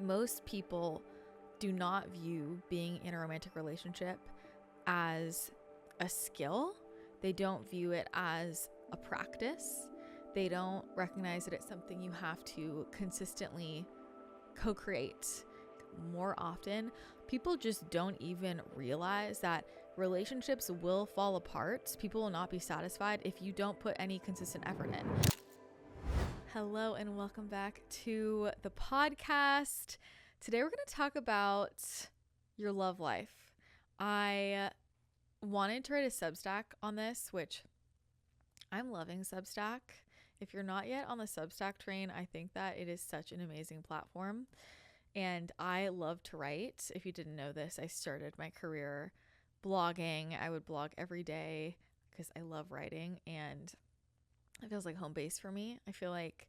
most people do not view being in a romantic relationship as a skill. They don't view it as a practice. They don't recognize that it's something you have to consistently co-create more often. People just don't even realize that relationships will fall apart. People will not be satisfied if you don't put any consistent effort in. Hello and welcome back to the podcast. Today we're going to talk about your love life. I wanted to write a Substack on this, which I'm loving Substack. If you're not yet on the Substack train, I think that it is such an amazing platform. And I love to write. If you didn't know this, I started my career blogging. I would blog every day because I love writing, and it feels like home base for me. I feel like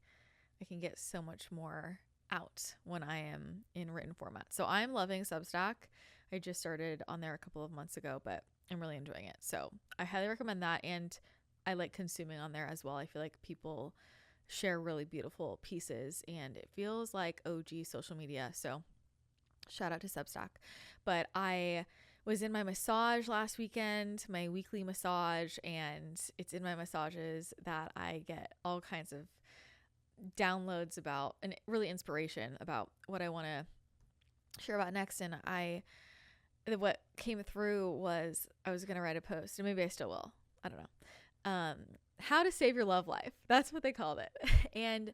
I can get so much more out when I am in written format. So I'm loving Substack. I just started on there a couple of months ago, but I'm really enjoying it. So I highly recommend that. And I like consuming on there as well. I feel like people share really beautiful pieces and it feels like OG social media. So shout out to Substack. But I was in my massage last weekend, my weekly massage, and it's in my massages that I get all kinds of downloads about and really inspiration about what I want to share about next. And what came through was I was going to write a post, and maybe I still will. I don't know. How to save your love life. That's what they called it. And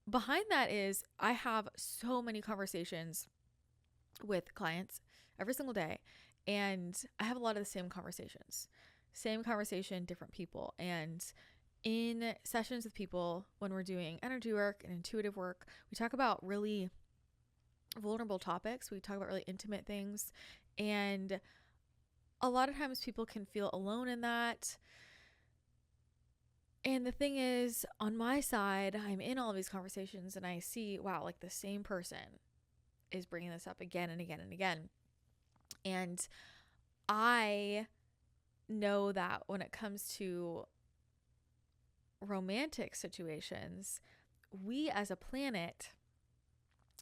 behind that is I have so many conversations with clients every single day, and I have a lot of the same conversation, different people. And in sessions with people, when we're doing energy work and intuitive work, we talk about really vulnerable topics. We talk about really intimate things. And a lot of times people can feel alone in that. And the thing is, on my side, I'm in all of these conversations and I see, wow, like the same person is bringing this up again and again and again. And I know that when it comes to romantic situations, we as a planet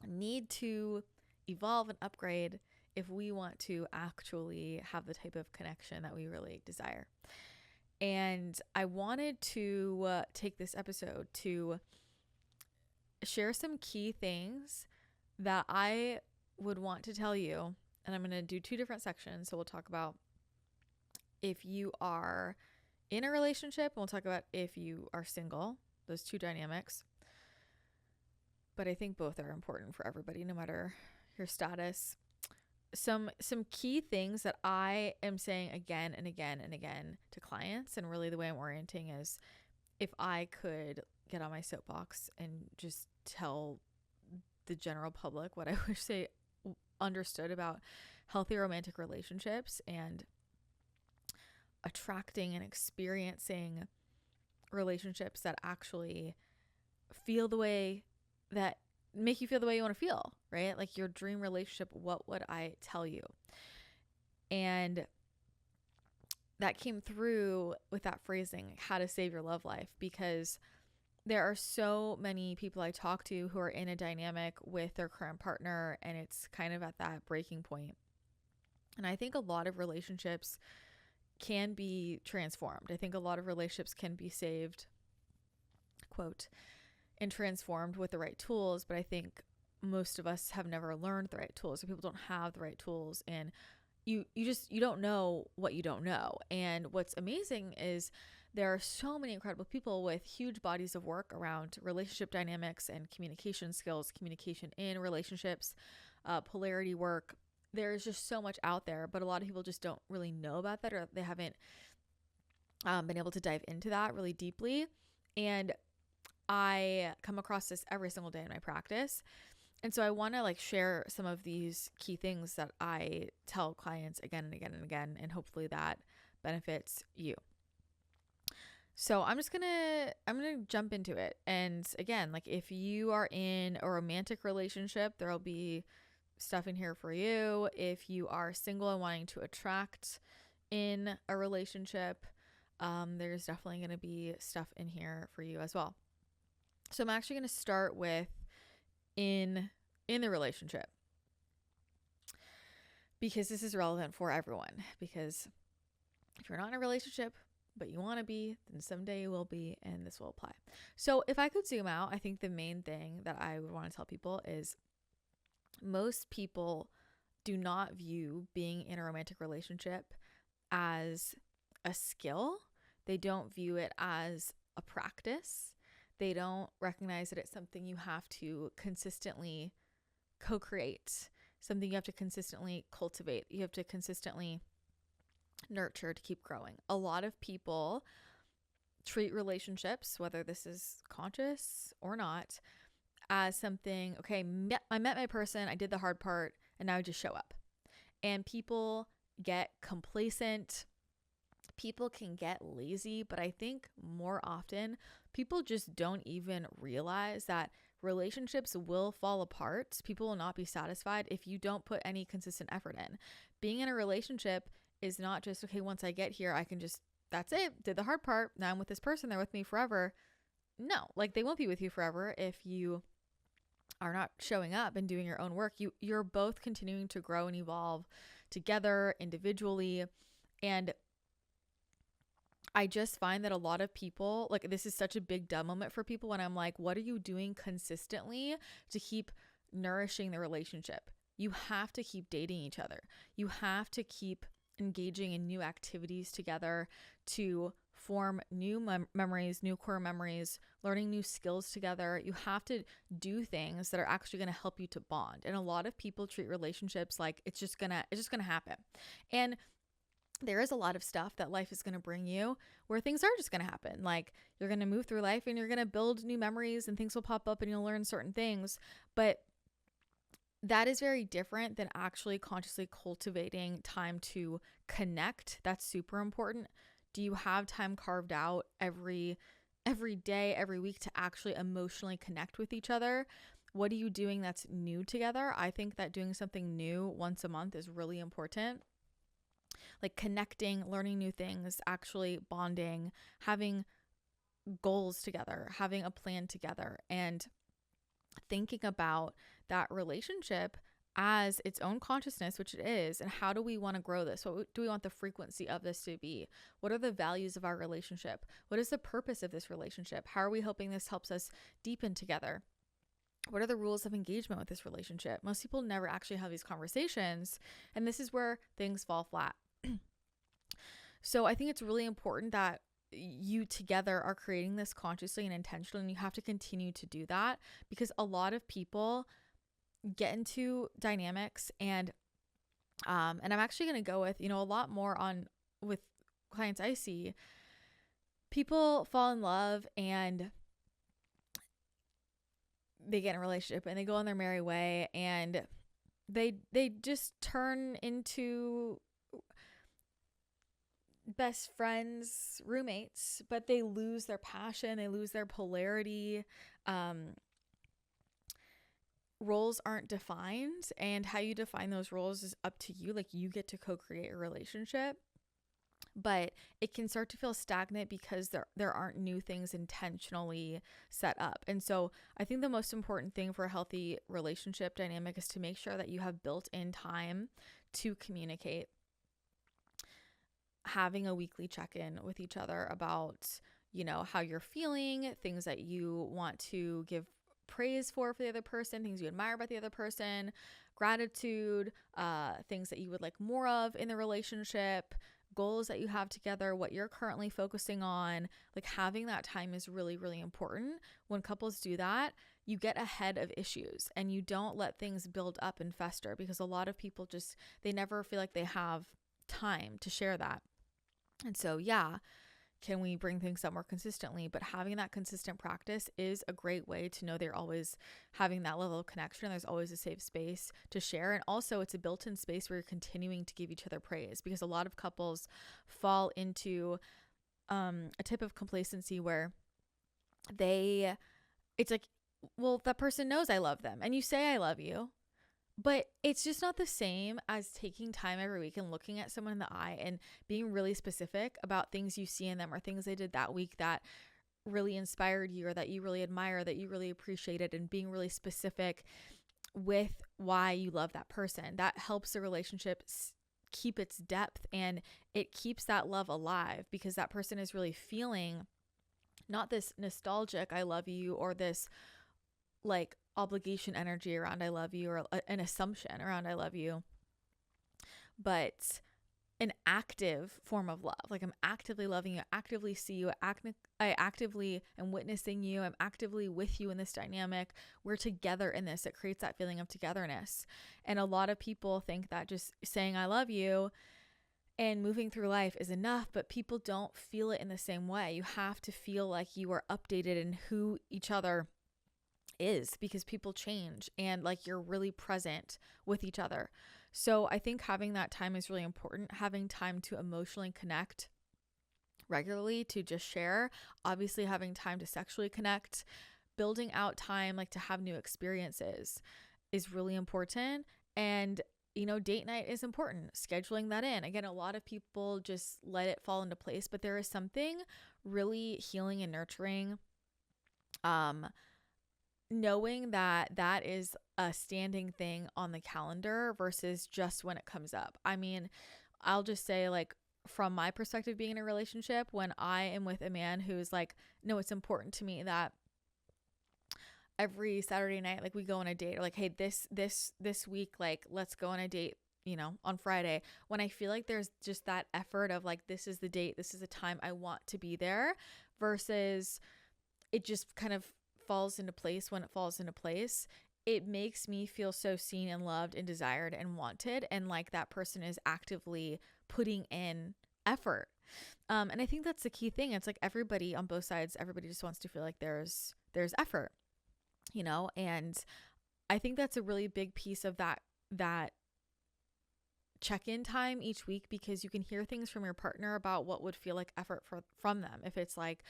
need to evolve and upgrade if we want to actually have the type of connection that we really desire. And I wanted to take this episode to share some key things that I would want to tell you. And I'm going to do two different sections. So we'll talk about if you are in a relationship, and we'll talk about if you are single, those two dynamics. But I think both are important for everybody, no matter your status. Some key things that I am saying again and again and again to clients, and really the way I'm orienting is if I could get on my soapbox and just tell the general public what I wish they understood about healthy romantic relationships and attracting and experiencing relationships that actually feel the way that make you feel the way you want to feel, right? Like your dream relationship, what would I tell you? And that came through with that phrasing, how to save your love life, because there are so many people I talk to who are in a dynamic with their current partner, and it's kind of at that breaking point. And I think a lot of relationships can be transformed. I think a lot of relationships can be saved, quote, and transformed with the right tools. But I think most of us have never learned the right tools, or people don't have the right tools. And you don't know what you don't know. And what's amazing is there are so many incredible people with huge bodies of work around relationship dynamics and communication skills, communication in relationships, polarity work. There's just so much out there, but a lot of people just don't really know about that, or they haven't been able to dive into that really deeply. And I come across this every single day in my practice. And so I want to share some of these key things that I tell clients again and again and again, and hopefully that benefits you. So I'm going to jump into it. And again, if you are in a romantic relationship, there'll be stuff in here for you. If you are single and wanting to attract in a relationship, there's definitely going to be stuff in here for you as well. So I'm actually going to start with in the relationship, because this is relevant for everyone. Because if you're not in a relationship but you want to be, then someday you will be, and this will apply. So if I could zoom out, I think the main thing that I would want to tell people is most people do not view being in a romantic relationship as a skill. They don't view it as a practice. They don't recognize that it's something you have to consistently co-create, something you have to consistently cultivate. You have to consistently nurture to keep growing. A lot of people treat relationships, whether this is conscious or not, as something, okay, I met my person, I did the hard part, and now I just show up. And people get complacent. People can get lazy, but I think more often people just don't even realize that relationships will fall apart. People will not be satisfied if you don't put any consistent effort in. Being in a relationship is not just, okay, once I get here, I can just, that's it, did the hard part, now I'm with this person, they're with me forever. No, like they won't be with you forever if you are not showing up and doing your own work. You're both continuing to grow and evolve together individually. And I just find that a lot of people, like, this is such a big dumb moment for people when I'm like, what are you doing consistently to keep nourishing the relationship? You have to keep dating each other. You have to keep engaging in new activities together to form new memories, new core memories, learning new skills together. You have to do things that are actually going to help you to bond. And a lot of people treat relationships like it's just gonna happen. And there is a lot of stuff that life is going to bring you where things are just going to happen. Like, you're going to move through life and you're going to build new memories and things will pop up and you'll learn certain things. But that is very different than actually consciously cultivating time to connect. That's super important. Do you have time carved out every day, every week to actually emotionally connect with each other? What are you doing that's new together? I think that doing something new once a month is really important. Like connecting, learning new things, actually bonding, having goals together, having a plan together, and thinking about that relationship as its own consciousness, which it is, and how do we want to grow this? What do we want the frequency of this to be? What are the values of our relationship? What is the purpose of this relationship? How are we hoping this helps us deepen together? What are the rules of engagement with this relationship? Most people never actually have these conversations, and this is where things fall flat. So I think it's really important that you together are creating this consciously and intentionally, and you have to continue to do that, because a lot of people get into dynamics and I'm actually going to go with, a lot more on with clients I see. People fall in love and they get in a relationship and they go on their merry way, and they just turn into best friends, roommates, but they lose their passion, they lose their polarity. Roles aren't defined, and how you define those roles is up to you. Like, you get to co-create a relationship, but it can start to feel stagnant because there aren't new things intentionally set up. And so I think the most important thing for a healthy relationship dynamic is to make sure that you have built-in time to communicate, having a weekly check-in with each other about, how you're feeling, things that you want to give praise for the other person, things you admire about the other person, gratitude, things that you would like more of in the relationship, goals that you have together, what you're currently focusing on. Like, having that time is really, really important. When couples do that, you get ahead of issues and you don't let things build up and fester, because a lot of people they never feel like they have time to share that. And so, can we bring things up more consistently? But having that consistent practice is a great way to know they're always having that level of connection. There's always a safe space to share. And also, it's a built-in space where you're continuing to give each other praise, because a lot of couples fall into a type of complacency where it's like, well, that person knows I love them and you say I love you, but it's just not the same as taking time every week and looking at someone in the eye and being really specific about things you see in them or things they did that week that really inspired you, or that you really admire, that you really appreciated, and being really specific with why you love that person. That helps the relationship keep its depth, and it keeps that love alive, because that person is really feeling not this nostalgic I love you, or this like obligation energy around I love you, or an assumption around I love you, but an active form of love. Like, I'm actively loving you, actively see you, I actively am witnessing you, I'm actively with you in this dynamic, we're together in this. It creates that feeling of togetherness. And a lot of people think that just saying I love you and moving through life is enough, but people don't feel it in the same way. You have to feel like you are updated in who each other is, because people change, and like you're really present with each other. So I think having that time is really important. Having time to emotionally connect regularly, to just share, obviously having time to sexually connect, building out time like to have new experiences is really important. And date night is important. Scheduling that in. Again, a lot of people just let it fall into place, but there is something really healing and nurturing knowing that that is a standing thing on the calendar versus just when it comes up. I mean, I'll just say, like, from my perspective, being in a relationship, when I am with a man who's like, no, it's important to me that every Saturday night, like, we go on a date, or like, hey, this week, like, let's go on a date, on Friday. When I feel like there's just that effort of like, this is the date, this is the time, I want to be there, versus it just kind of falls into place when it falls into place, it makes me feel so seen and loved and desired and wanted, and like that person is actively putting in effort. And I think that's the key thing. It's like everybody on both sides, everybody just wants to feel like there's effort, and I think that's a really big piece of that check-in time each week, because you can hear things from your partner about what would feel like effort from them. If it's like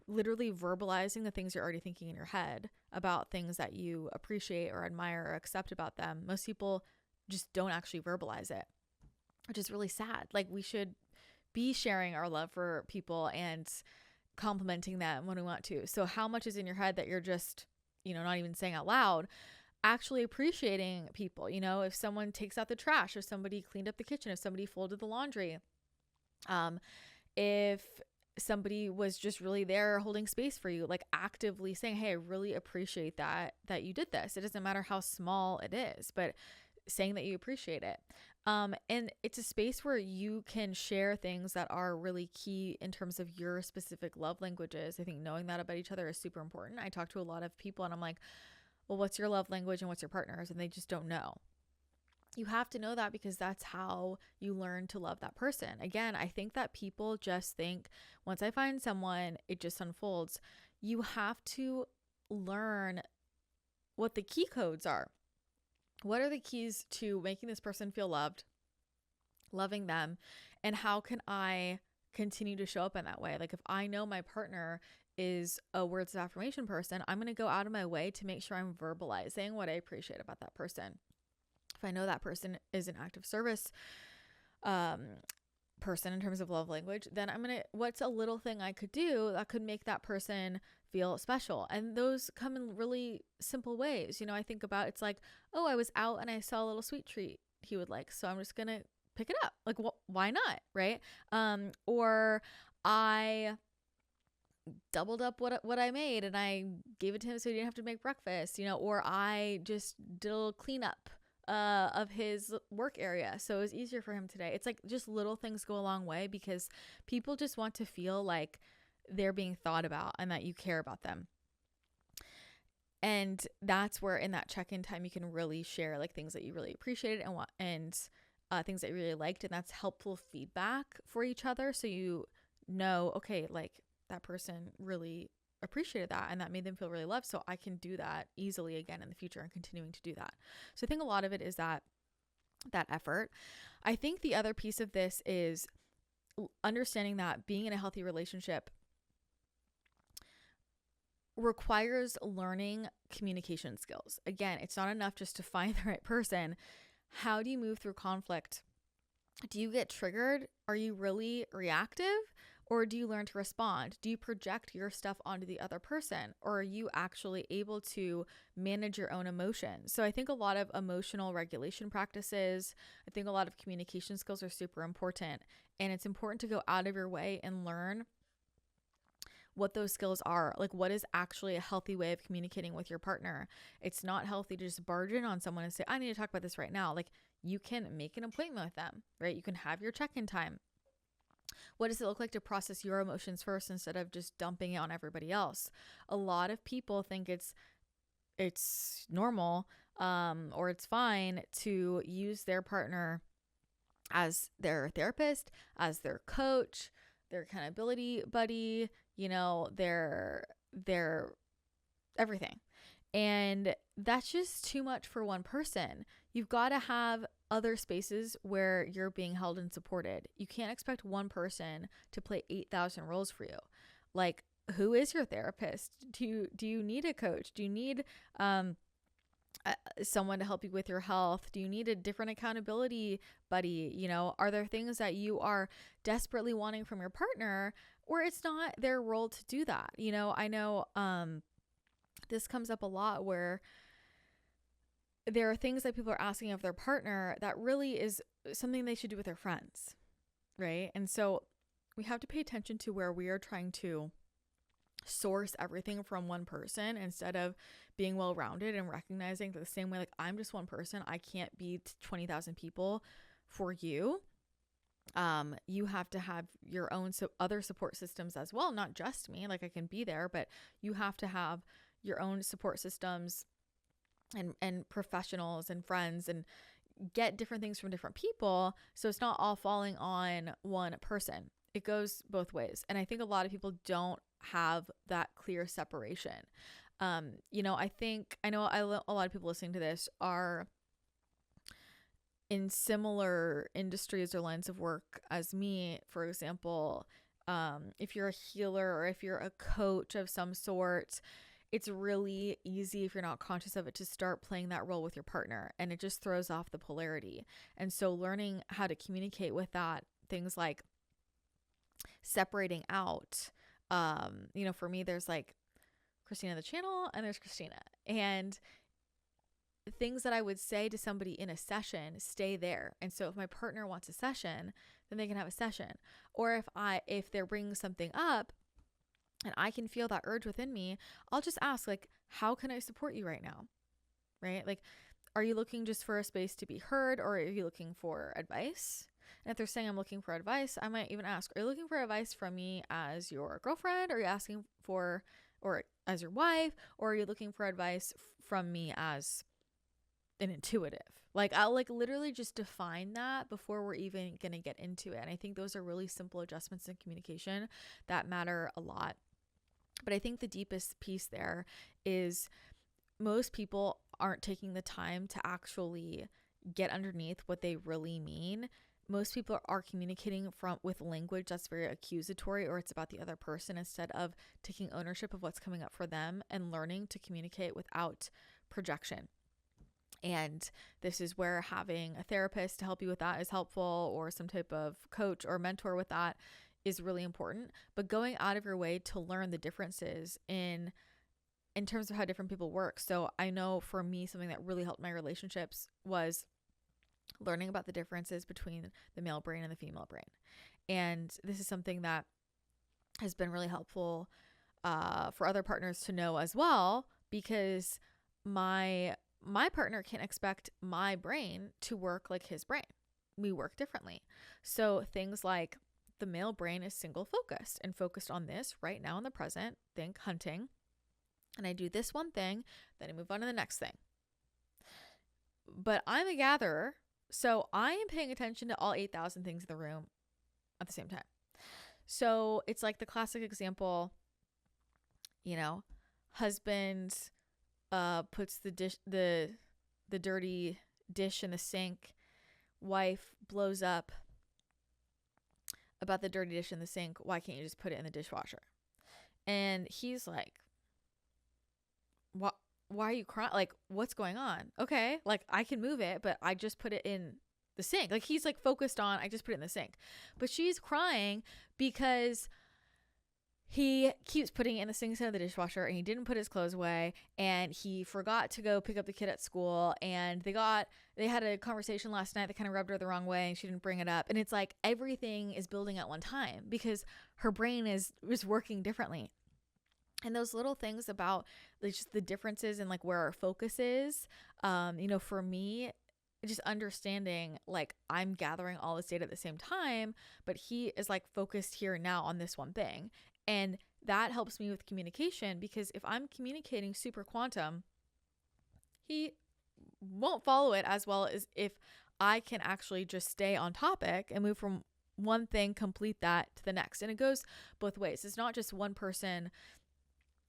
literally verbalizing the things you're already thinking in your head about things that you appreciate or admire or accept about them. Most people just don't actually verbalize it, which is really sad. Like, we should be sharing our love for people and complimenting them when we want to. So how much is in your head that you're just, not even saying out loud, actually appreciating people? If someone takes out the trash, if somebody cleaned up the kitchen, if somebody folded the laundry, if somebody was just really there holding space for you, like actively saying, hey, I really appreciate that you did this. It doesn't matter how small it is, but saying that you appreciate it. And it's a space where you can share things that are really key in terms of your specific love languages. I think knowing that about each other is super important. I talk to a lot of people and I'm like, well, what's your love language and what's your partner's? And they just don't know. You have to know that, because that's how you learn to love that person. Again, I think that people just think once I find someone, it just unfolds. You have to learn what the key codes are. What are the keys to making this person feel loved, loving them, and how can I continue to show up in that way? Like, if I know my partner is a words of affirmation person, I'm going to go out of my way to make sure I'm verbalizing what I appreciate about that person. If I know that person is an active service person in terms of love language, then what's a little thing I could do that could make that person feel special? And those come in really simple ways. I think about, it's like, oh, I was out and I saw a little sweet treat he would like, so I'm just going to pick it up. Like, why not? Right. Or I doubled up what I made and I gave it to him so he didn't have to make breakfast, or I just did a little cleanup of his work area, so it was easier for him today. It's like, just little things go a long way, because people just want to feel like they're being thought about and that you care about them. And that's where, in that check-in time, you can really share like things that you really appreciated and things that you really liked, and that's helpful feedback for each other. So okay, like, that person really appreciated that and that made them feel really loved, so I can do that easily again in the future and continuing to do that. So I think a lot of it is that effort. I think the other piece of this is understanding that being in a healthy relationship requires learning communication skills. Again, it's not enough just to find the right person. How do you move through conflict? Do you get triggered? Are you really reactive? Or do you learn to respond? Do you project your stuff onto the other person? Or are you actually able to manage your own emotions? So I think a lot of emotional regulation practices, I think a lot of communication skills are super important. And it's important to go out of your way and learn what those skills are. Like, what is actually a healthy way of communicating with your partner? It's not healthy to just barge in on someone and say, I need to talk about this right now. Like, you can make an appointment with them, right? You can have your check-in time. What does it look like to process your emotions first instead of just dumping it on everybody else? A lot of people think it's normal, or it's fine to use their partner as their therapist, as their coach, their accountability buddy, their everything. And that's just too much for one person. You've got to have other spaces where you're being held and supported. You can't expect one person to play 8,000 roles for you. Like, who is your therapist? Do you need a coach? Do you need someone to help you with your health? Do you need a different accountability buddy? Are there things that you are desperately wanting from your partner, or it's not their role to do that? I know this comes up a lot where there are things that people are asking of their partner that really is something they should do with their friends, right? And so we have to pay attention to where we are trying to source everything from one person instead of being well-rounded and recognizing that the same way, like, I'm just one person, I can't be 20,000 people for you. You have to have your own other support systems as well, not just me. Like, I can be there, but you have to have your own support systems and professionals and friends, and get different things from different people. So it's not all falling on one person. It goes both ways. And I think a lot of people don't have that clear separation. I know a lot of people listening to this are in similar industries or lines of work as me. For example, if you're a healer or if you're a coach of some sort, it's really easy, if you're not conscious of it, to start playing that role with your partner, and it just throws off the polarity. And so learning how to communicate with that, things like separating out, for me, there's like Christina the channel and there's Christina, and things that I would say to somebody in a session stay there. And so if my partner wants a session, then they can have a session. Or if they're bringing something up and I can feel that urge within me, I'll just ask, like, how can I support you right now? Right? Like, are you looking just for a space to be heard, or are you looking for advice? And if they're saying I'm looking for advice, I might even ask, are you looking for advice from me as your girlfriend? Or are you asking for, or as your wife? Or are you looking for advice from me as an intuitive? Like, I'll literally just define that before we're even going to get into it. And I think those are really simple adjustments in communication that matter a lot. But I think the deepest piece there is most people aren't taking the time to actually get underneath what they really mean. Most people are communicating with language that's very accusatory, or it's about the other person, instead of taking ownership of what's coming up for them and learning to communicate without projection. And this is where having a therapist to help you with that is helpful, or some type of coach or mentor with that is really important. But going out of your way to learn the differences in terms of how different people work. So I know for me, something that really helped my relationships was learning about the differences between the male brain and the female brain. And this is something that has been really helpful for other partners to know as well, because my partner can't expect my brain to work like his brain. We work differently. So things like the male brain is single focused and focused on this right now in the present, think hunting. And I do this one thing, then I move on to the next thing. But I'm a gatherer, so I am paying attention to all 8,000 things in the room at the same time. So it's like the classic example, husband puts the dirty dish in the sink. Wife blows up about the dirty dish in the sink. Why can't you just put it in the dishwasher? And he's like, why are you crying? Like, what's going on? Okay, like, I can move it, but I just put it in the sink. Like, he's like focused on, I just put it in the sink. But she's crying because he keeps putting it in the sink instead of the dishwasher, and he didn't put his clothes away, and he forgot to go pick up the kid at school, and they had a conversation last night that kind of rubbed her the wrong way, and she didn't bring it up. And it's like everything is building at one time because her brain is working differently. And those little things about just the differences in like where our focus is, for me, just understanding like I'm gathering all this data at the same time, but he is like focused here now on this one thing. And that helps me with communication, because if I'm communicating super quantum, he won't follow it as well as if I can actually just stay on topic and move from one thing, complete that to the next. And it goes both ways. It's not just one person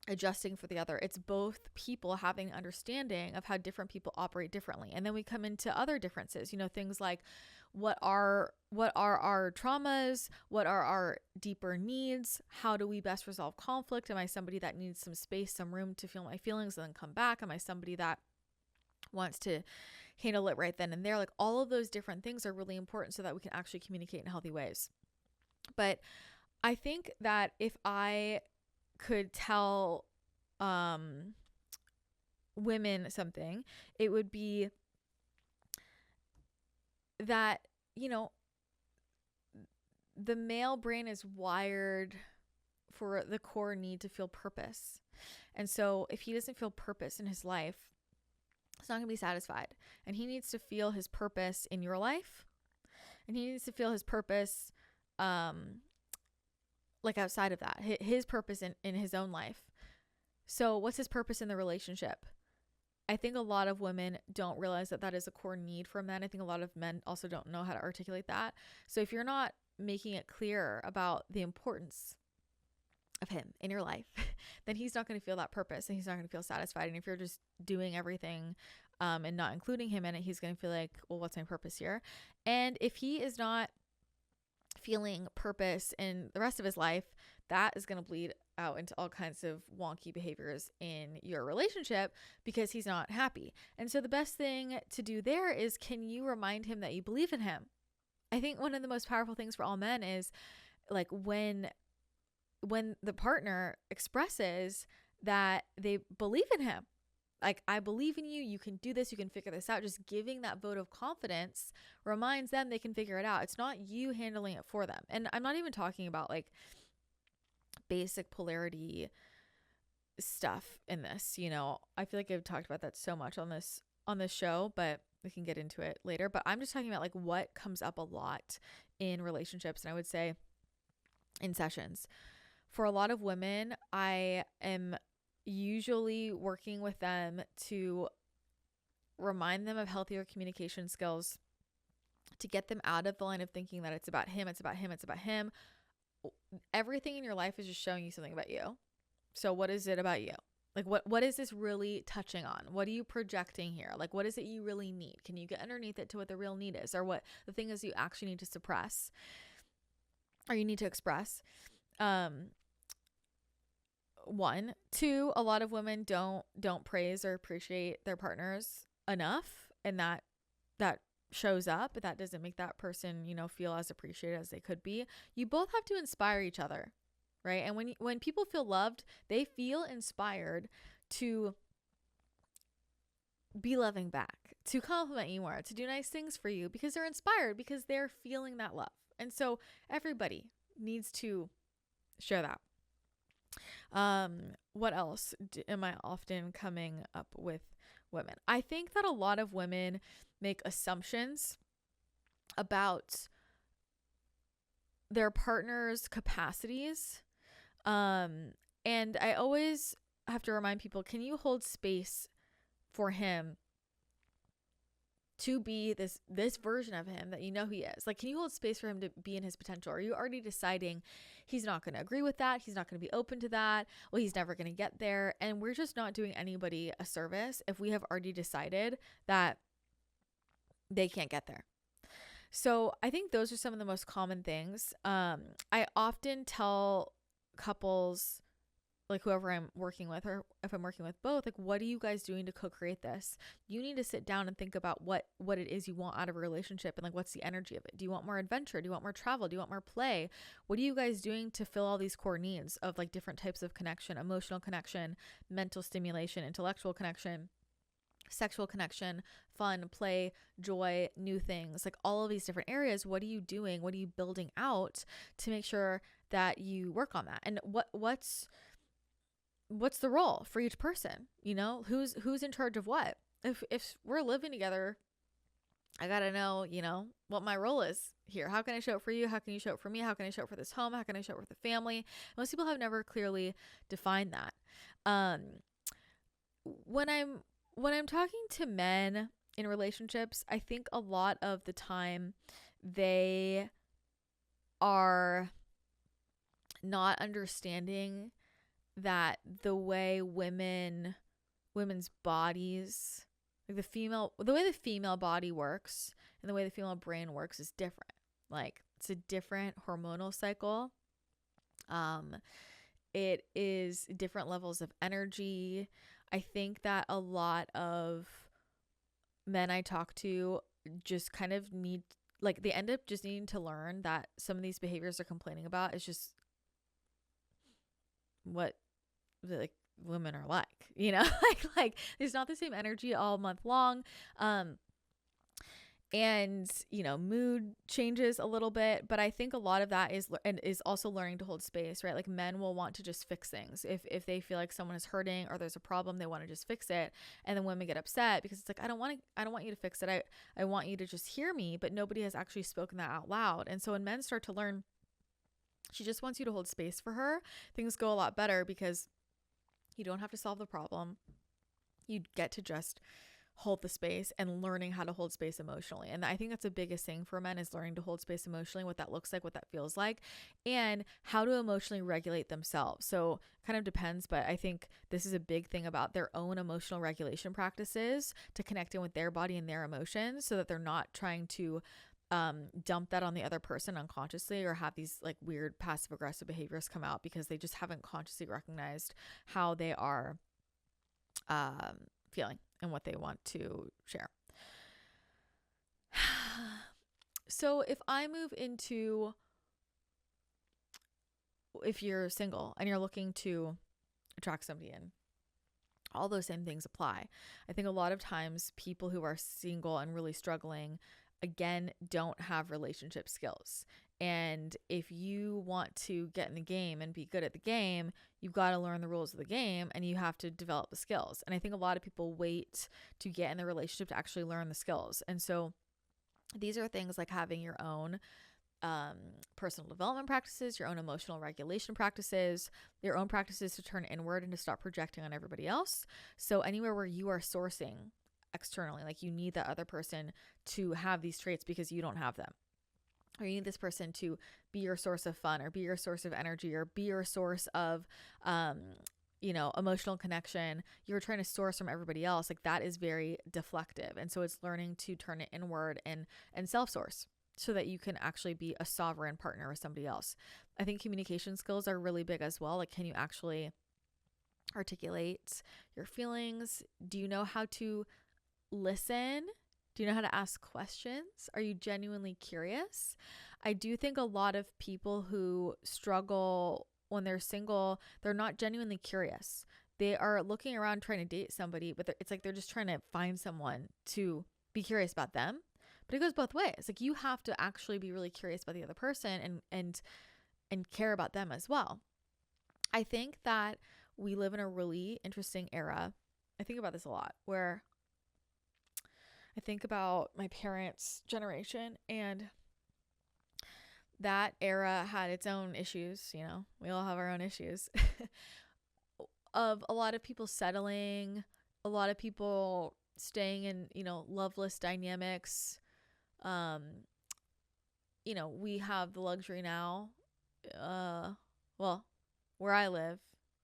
adjusting for the other. It's both people having an understanding of how different people operate differently. And then we come into other differences, things like what are our traumas? What are our deeper needs? How do we best resolve conflict? Am I somebody that needs some space, some room to feel my feelings and then come back? Am I somebody that wants to handle it right then and there? Like all of those different things are really important so that we can actually communicate in healthy ways. But I think that if I could tell women something, it would be that, the male brain is wired for the core need to feel purpose. And so if he doesn't feel purpose in his life, he's not going to be satisfied. And he needs to feel his purpose in your life. And he needs to feel his purpose like outside of that, his purpose in his own life. So what's his purpose in the relationship? I think a lot of women don't realize that that is a core need for men. I think a lot of men also don't know how to articulate that. So if you're not making it clear about the importance of him in your life, then he's not going to feel that purpose and he's not going to feel satisfied. And if you're just doing everything and not including him in it, he's going to feel like, well, what's my purpose here? And if he is not feeling purpose in the rest of his life, that is going to bleed out into all kinds of wonky behaviors in your relationship because he's not happy. And so the best thing to do there is, can you remind him that you believe in him? I think one of the most powerful things for all men is like when the partner expresses that they believe in him. Like, I believe in you. You can do this. You can figure this out. Just giving that vote of confidence reminds them they can figure it out. It's not you handling it for them. And I'm not even talking about like basic polarity stuff in this. I feel like I've talked about that so much on this show, but we can get into it later. But I'm just talking about like what comes up a lot in relationships. And I would say in sessions for a lot of women, I am usually working with them to remind them of healthier communication skills, to get them out of the line of thinking that it's about him, it's about him, it's about him. Everything in your life is just showing you something about you. So what is it about you? Like what is this really touching on? What are you projecting here? Like what is it you really need? Can you get underneath it to what the real need is, or what the thing is you actually need to suppress or you need to express? 1, 2, a lot of women don't praise or appreciate their partners enough, and that shows up, but that doesn't make that person, feel as appreciated as they could be. You both have to inspire each other, right? And when people feel loved, they feel inspired to be loving back, to compliment you more, to do nice things for you, because they're inspired, because they're feeling that love. And so everybody needs to share that. What else am I often coming up with women? I think that a lot of women make assumptions about their partner's capacities. And I always have to remind people, can you hold space for him to be this version of him that he is? Like, can you hold space for him to be in his potential? Or are you already deciding he's not going to agree with that? He's not going to be open to that. Well, he's never going to get there. And we're just not doing anybody a service if we have already decided that they can't get there. So I think those are some of the most common things. I often tell couples, like whoever I'm working with, or if I'm working with both, like, what are you guys doing to co-create this? You need to sit down and think about what it is you want out of a relationship, and like, what's the energy of it? Do you want more adventure? Do you want more travel? Do you want more play? What are you guys doing to fill all these core needs of like different types of connection, emotional connection, mental stimulation, intellectual connection, sexual connection, fun, play, joy, new things, like all of these different areas? What are you doing? What are you building out to make sure that you work on that? And what's the role for each person? You know, who's in charge of what? If we're living together, I gotta know, you know, what my role is here. How can I show up for you? How can you show up for me? How can I show up for this home? How can I show up for the family? Most people have never clearly defined that. When I'm talking to men in relationships, I think a lot of the time they are not understanding that the way women's bodies, like the way the female body works and the way the female brain works is different. Like, it's a different hormonal cycle. It is different levels of energy. I think that a lot of men I talk to just kind of need, like, they end up just needing to learn that some of these behaviors they're complaining about is just what, like, women are like, you know, like there's not the same energy all month long. And, you know, mood changes a little bit, but I think a lot of that is also learning to hold space, right? Like, men will want to just fix things. If they feel like someone is hurting or there's a problem, they want to just fix it. And then women get upset because it's like, I don't want you to fix it. I want you to just hear me, but nobody has actually spoken that out loud. And so when men start to learn, she just wants you to hold space for her, things go a lot better because you don't have to solve the problem. You get to just hold the space and learning how to hold space emotionally. And I think that's the biggest thing for men, is learning to hold space emotionally, what that looks like, what that feels like, and how to emotionally regulate themselves. So kind of depends, but I think this is a big thing about their own emotional regulation practices to connect in with their body and their emotions, so that they're not trying to dump that on the other person unconsciously, or have these like weird passive aggressive behaviors come out because they just haven't consciously recognized how they are feeling and what they want to share. So if you're single and you're looking to attract somebody in, all those same things apply. I think a lot of times people who are single and really struggling, again, don't have relationship skills. And if you want to get in the game and be good at the game, you've got to learn the rules of the game and you have to develop the skills. And I think a lot of people wait to get in the relationship to actually learn the skills. And so these are things like having your own personal development practices, your own emotional regulation practices, your own practices to turn inward and to stop projecting on everybody else. So anywhere where you are sourcing externally, like, you need that other person to have these traits because you don't have them, or you need this person to be your source of fun, or be your source of energy, or be your source of emotional connection, you're trying to source from everybody else. Like, that is very deflective. And so it's learning to turn it inward and self-source, so that you can actually be a sovereign partner with somebody else. I think communication skills are really big as well. Like, can you actually articulate your feelings? Do you know how to listen? Do you know how to ask questions? Are you genuinely curious? I do think a lot of people who struggle when they're single, they're not genuinely curious. They are looking around trying to date somebody, but it's like they're just trying to find someone to be curious about them. But it goes both ways. Like, you have to actually be really curious about the other person and care about them as well. I think that we live in a really interesting era. I think about this a lot, where I think about my parents' generation, and that era had its own issues. You know, we all have our own issues of a lot of people settling, a lot of people staying in, loveless dynamics. We have the luxury now, where I live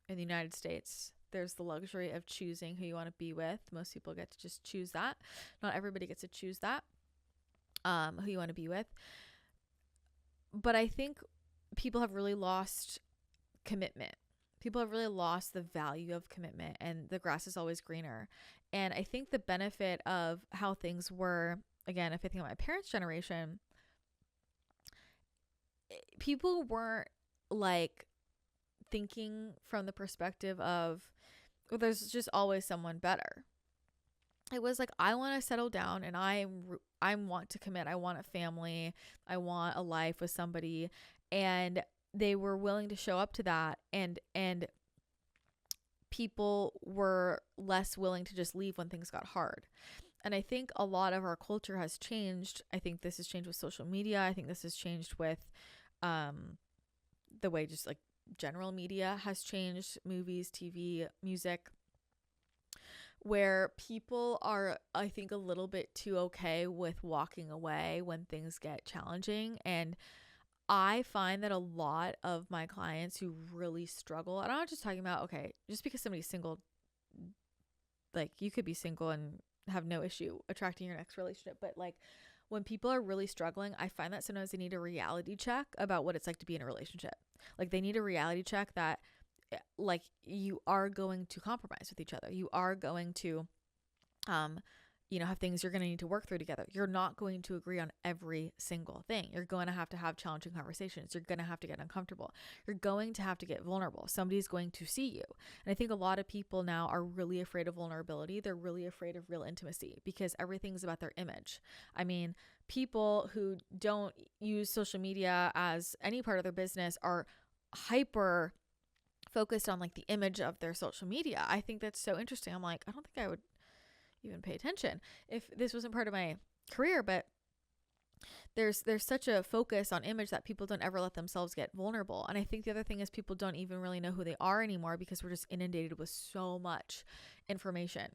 in the United States, there's the luxury of choosing who you want to be with. Most people get to just choose that. Not everybody gets to choose that, who you want to be with. But I think people have really lost commitment. People have really lost the value of commitment, and the grass is always greener. And I think the benefit of how things were, again, if I think of my parents' generation, people weren't like thinking from the perspective of, well, there's just always someone better. It was like, I want to settle down, and I want to commit. I want a family. I want a life with somebody. And they were willing to show up to that. And people were less willing to just leave when things got hard. And I think a lot of our culture has changed. I think this has changed with social media. I think this has changed with the way just like general media has changed, movies, TV, music, where people are, I think, a little bit too okay with walking away when things get challenging. And I find that a lot of my clients who really struggle, and I'm not just talking about, okay, just because somebody's single, like you could be single and have no issue attracting your next relationship, but like when people are really struggling, I find that sometimes they need a reality check about what it's like to be in a relationship. Like they need a reality check that like you are going to compromise with each other. You are going to, have things you're going to need to work through together. You're not going to agree on every single thing. You're going to have challenging conversations. You're going to have to get uncomfortable. You're going to have to get vulnerable. Somebody's going to see you. And I think a lot of people now are really afraid of vulnerability. They're really afraid of real intimacy because everything's about their image. I mean, people who don't use social media as any part of their business are hyper focused on like the image of their social media. I think that's so interesting. I'm like, I don't think I would even pay attention if this wasn't part of my career, but there's such a focus on image that people don't ever let themselves get vulnerable. And I think the other thing is people don't even really know who they are anymore because we're just inundated with so much information.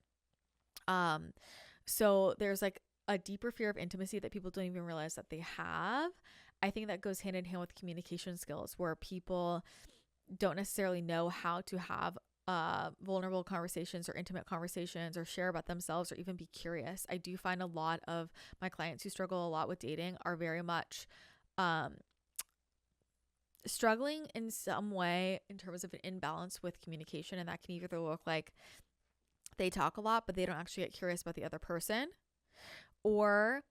So there's like a deeper fear of intimacy that people don't even realize that they have. I think that goes hand in hand with communication skills, where people don't necessarily know how to have vulnerable conversations or intimate conversations or share about themselves or even be curious. I do find a lot of my clients who struggle a lot with dating are very much struggling in some way in terms of an imbalance with communication. And that can either look like they talk a lot, but they don't actually get curious about the other person, or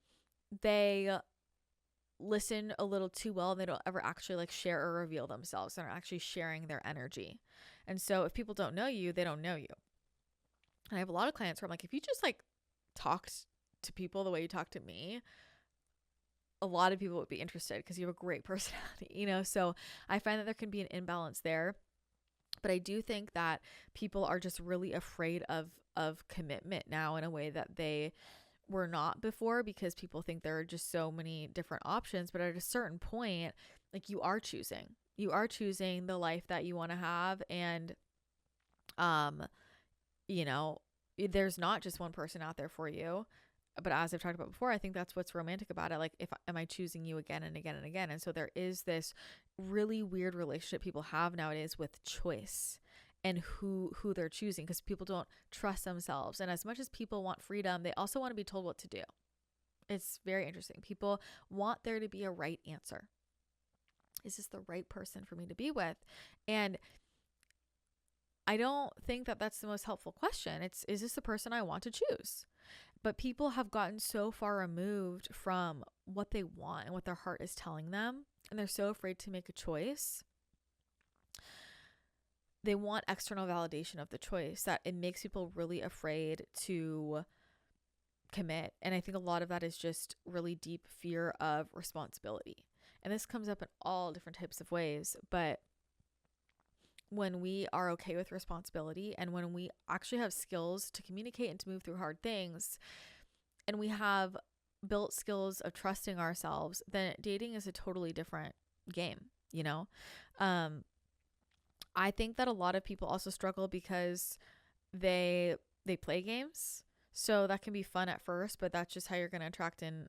they listen a little too well and they don't ever actually like share or reveal themselves. They're actually sharing their energy. And so if people don't know you, they don't know you. And I have a lot of clients where I'm like, if you just like talked to people the way you talk to me, a lot of people would be interested because you have a great personality, So I find that there can be an imbalance there. But I do think that people are just really afraid of commitment now in a way that they were not before, because people think there are just so many different options. But at a certain point, like you are choosing the life that you want to have. And, there's not just one person out there for you. But as I've talked about before, I think that's what's romantic about it. Like, am I choosing you again and again and again? And so there is this really weird relationship people have nowadays with choice and who they're choosing, because people don't trust themselves. And as much as people want freedom, they also want to be told what to do. It's very interesting. People want there to be a right answer. Is this the right person for me to be with? And I don't think that that's the most helpful question. Is this the person I want to choose? But people have gotten so far removed from what they want and what their heart is telling them, and they're so afraid to make a choice. They want external validation of the choice that it makes people really afraid to commit. And I think a lot of that is just really deep fear of responsibility. And this comes up in all different types of ways. But when we are okay with responsibility, and when we actually have skills to communicate and to move through hard things, and we have built skills of trusting ourselves, then dating is a totally different game, I think that a lot of people also struggle because they play games. So that can be fun at first, but that's just how you're going to attract in,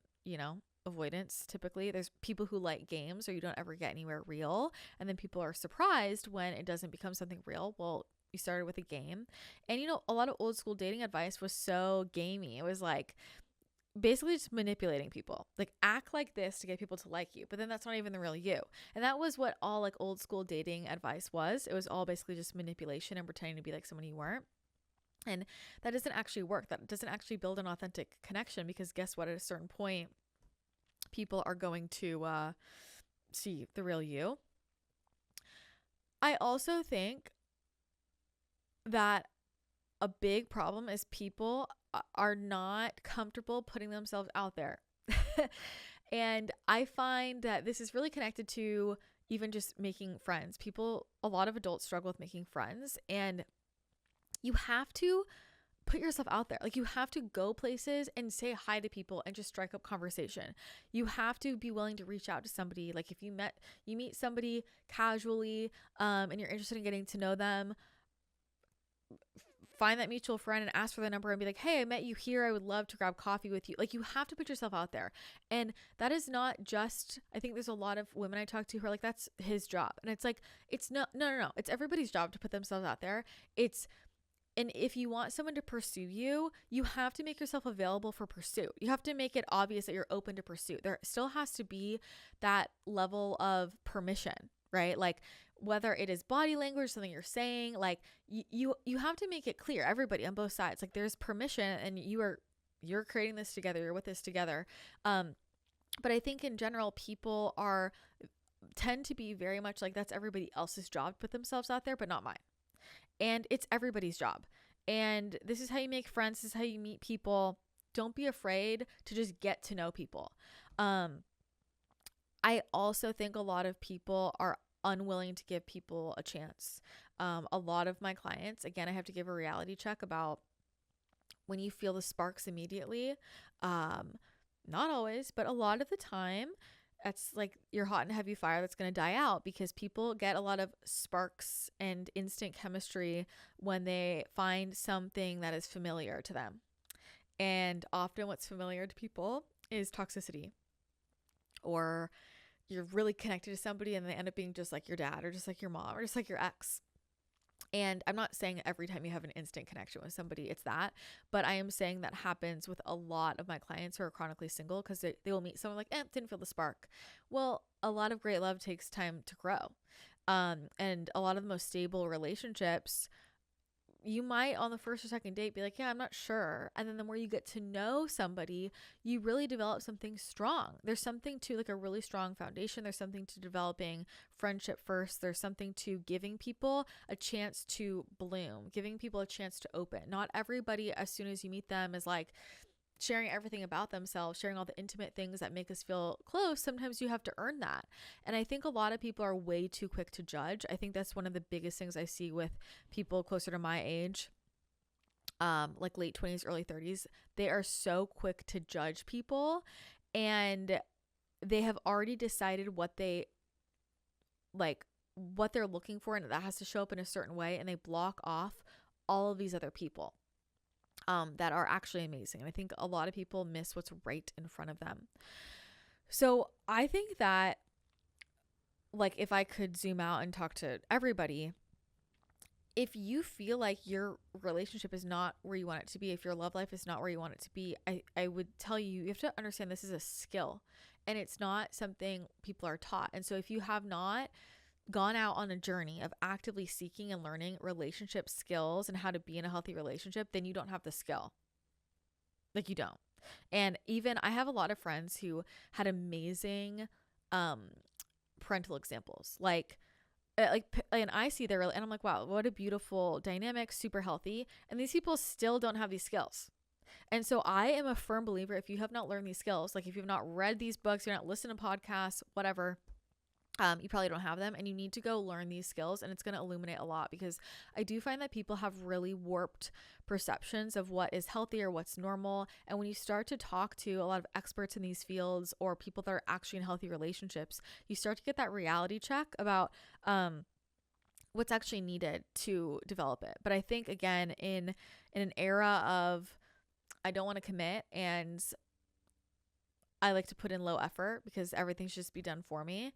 avoidance. Typically there's people who like games, or you don't ever get anywhere real. And then people are surprised when it doesn't become something real. Well, you started with a game. And, a lot of old school dating advice was so gamey. It was like, basically just manipulating people. Like, act like this to get people to like you, but then that's not even the real you. And that was what all like old school dating advice was. It was all basically just manipulation and pretending to be like someone you weren't. And that doesn't actually work. That doesn't actually build an authentic connection, because guess what? At a certain point, people are going to see the real you. I also think that a big problem is people are not comfortable putting themselves out there. And I find that this is really connected to even just making friends. A lot of adults struggle with making friends, and you have to put yourself out there. Like, you have to go places and say hi to people and just strike up conversation. You have to be willing to reach out to somebody. Like, if you meet somebody casually, and you're interested in getting to know them, find that mutual friend and ask for the number and be like, hey, I met you here. I would love to grab coffee with you. Like, you have to put yourself out there. And that is not just, I think there's a lot of women I talk to who are like, that's his job. And it's like, it's no. It's everybody's job to put themselves out there. And if you want someone to pursue you, you have to make yourself available for pursuit. You have to make it obvious that you're open to pursuit. There still has to be that level of permission, right? Like, whether it is body language, something you're saying, like you have to make it clear, everybody on both sides, like there's permission and you're creating this together, you're with this together. But I think in general, people tend to be very much like, that's everybody else's job to put themselves out there, but not mine. And it's everybody's job. And this is how you make friends. This is how you meet people. Don't be afraid to just get to know people. I also think a lot of people are unwilling to give people a chance. A lot of my clients, again, I have to give a reality check about when you feel the sparks immediately. Not always, but a lot of the time, it's like your hot and heavy fire that's going to die out, because people get a lot of sparks and instant chemistry when they find something that is familiar to them. And often what's familiar to people is toxicity, or you're really connected to somebody and they end up being just like your dad or just like your mom or just like your ex. And I'm not saying every time you have an instant connection with somebody, it's that, but I am saying that happens with a lot of my clients who are chronically single, because they will meet someone like, didn't feel the spark. Well, a lot of great love takes time to grow. And a lot of the most stable relationships, you might on the first or second date be like, yeah, I'm not sure. And then the more you get to know somebody, you really develop something strong. There's something to like a really strong foundation. There's something to developing friendship first. There's something to giving people a chance to bloom, giving people a chance to open. Not everybody, as soon as you meet them, is like sharing everything about themselves, sharing all the intimate things that make us feel close. Sometimes you have to earn that. And I think a lot of people are way too quick to judge. I think that's one of the biggest things I see with people closer to my age, like late 20s, early 30s. They are so quick to judge people, and they have already decided what they're looking for, and that has to show up in a certain way, and they block off all of these other people that are actually amazing. And I think a lot of people miss what's right in front of them. So I think that, like, if I could zoom out and talk to everybody, if you feel like your relationship is not where you want it to be, if your love life is not where you want it to be, I would tell you have to understand this is a skill, and it's not something people are taught. And so if you have not gone out on a journey of actively seeking and learning relationship skills and how to be in a healthy relationship, then you don't have the skill. Like, you don't. And even I have a lot of friends who had amazing parental examples, and I see and I'm like, wow, what a beautiful dynamic, super healthy. And these people still don't have these skills. And so I am a firm believer, if you have not learned these skills, like if you've not read these books, you're not listening to podcasts, whatever, you probably don't have them, and you need to go learn these skills, and it's going to illuminate a lot, because I do find that people have really warped perceptions of what is healthy or what's normal. And when you start to talk to a lot of experts in these fields, or people that are actually in healthy relationships, you start to get that reality check about what's actually needed to develop it. But I think, again, in an era of I don't want to commit, and I like to put in low effort because everything should just be done for me,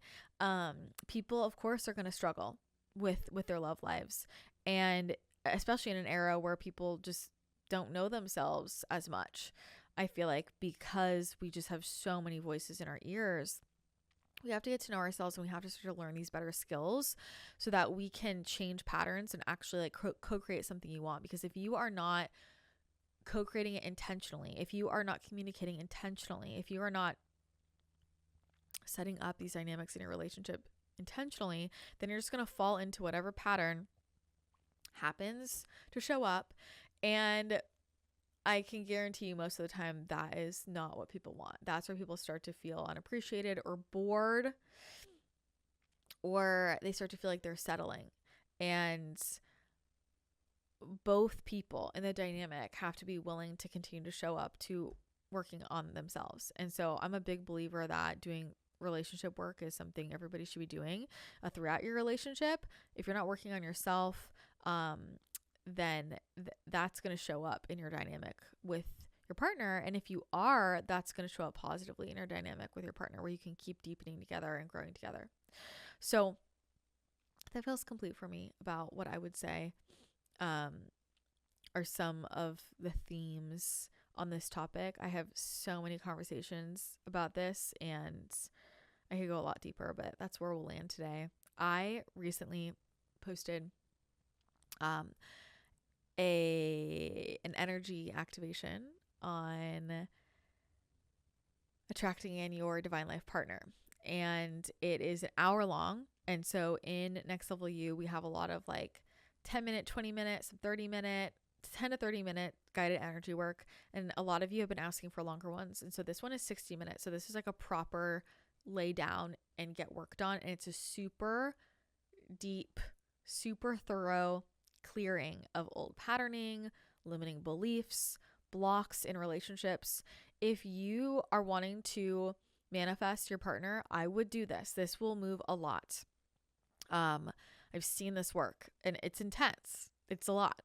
people, of course, are going to struggle with their love lives. And especially in an era where people just don't know themselves as much. I feel like because we just have so many voices in our ears, we have to get to know ourselves, and we have to start to learn these better skills so that we can change patterns and actually like co-create something you want. Because if you are not co-creating it intentionally, if you are not communicating intentionally, if you are not setting up these dynamics in your relationship intentionally, then you're just going to fall into whatever pattern happens to show up. And I can guarantee you most of the time that is not what people want. That's where people start to feel unappreciated or bored, or they start to feel like they're settling. And both people in the dynamic have to be willing to continue to show up to working on themselves. And so I'm a big believer that doing relationship work is something everybody should be doing throughout your relationship. If you're not working on yourself, then that's going to show up in your dynamic with your partner. And if you are, that's going to show up positively in your dynamic with your partner, where you can keep deepening together and growing together. So that feels complete for me about what I would say are some of the themes on this topic. I have so many conversations about this, and I could go a lot deeper, but that's where we'll land today. I recently posted an energy activation on attracting in your divine life partner, and it is an hour long. And so in Next Level You, we have a lot of like 10-minute, 20-minute, some 30-minute, 10 to 30-minute guided energy work. And a lot of you have been asking for longer ones. And so this one is 60 minutes. So this is like a proper lay down and get work done. And it's a super deep, super thorough clearing of old patterning, limiting beliefs, blocks in relationships. If you are wanting to manifest your partner, I would do this. This will move a lot. I've seen this work, and it's intense. It's a lot,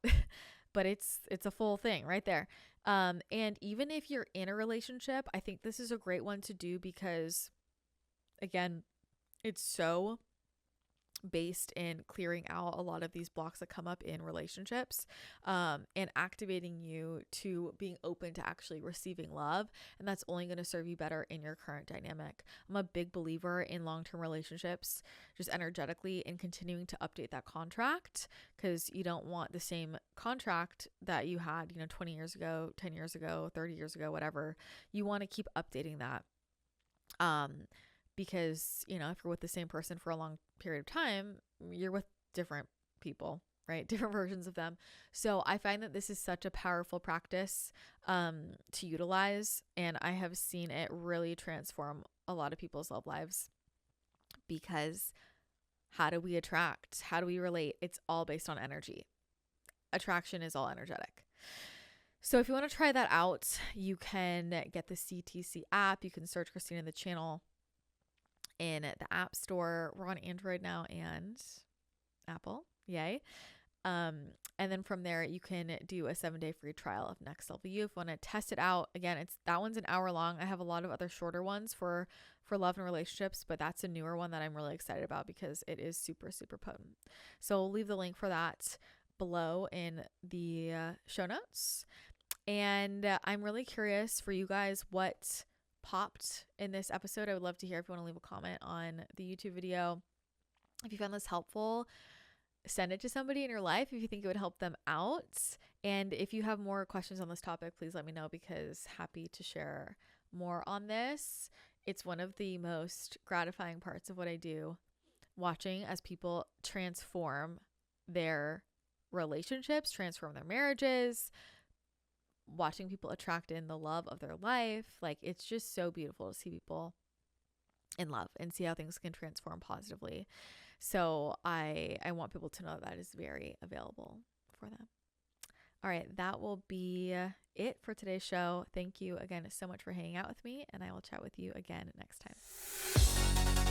but it's a full thing right there. And even if you're in a relationship, I think this is a great one to do because, again, it's so based in clearing out a lot of these blocks that come up in relationships, and activating you to being open to actually receiving love. And that's only going to serve you better in your current dynamic. I'm a big believer in long-term relationships, just energetically, and continuing to update that contract, because you don't want the same contract that you had, 20 years ago, 10 years ago, 30 years ago, whatever. You want to keep updating that. Because, if you're with the same person for a long period of time, you're with different people, right? Different versions of them. So I find that this is such a powerful practice to utilize. And I have seen it really transform a lot of people's love lives, because how do we attract? How do we relate? It's all based on energy. Attraction is all energetic. So if you want to try that out, you can get the CTC app. You can search Christina in the channel in the App Store. We're on Android now and Apple. Yay. And then from there, you can do a 7-day free trial of Next Level You if you want to test it out. Again, that one's an hour long. I have a lot of other shorter ones for love and relationships, but that's a newer one that I'm really excited about because it is super, super potent. So I'll leave the link for that below in the show notes. And I'm really curious for you guys what popped in this episode. I would love to hear if you want to leave a comment on the YouTube video. If you found this helpful, send it to somebody in your life if you think it would help them out. And if you have more questions on this topic, please let me know, because happy to share more on this. It's one of the most gratifying parts of what I do, watching as people transform their relationships, transform their marriages, watching people attract in the love of their life. Like, it's just so beautiful to see people in love and see how things can transform positively. So I want people to know that is very available for them. All right, that will be it for today's show. Thank you again so much for hanging out with me, and I will chat with you again next time.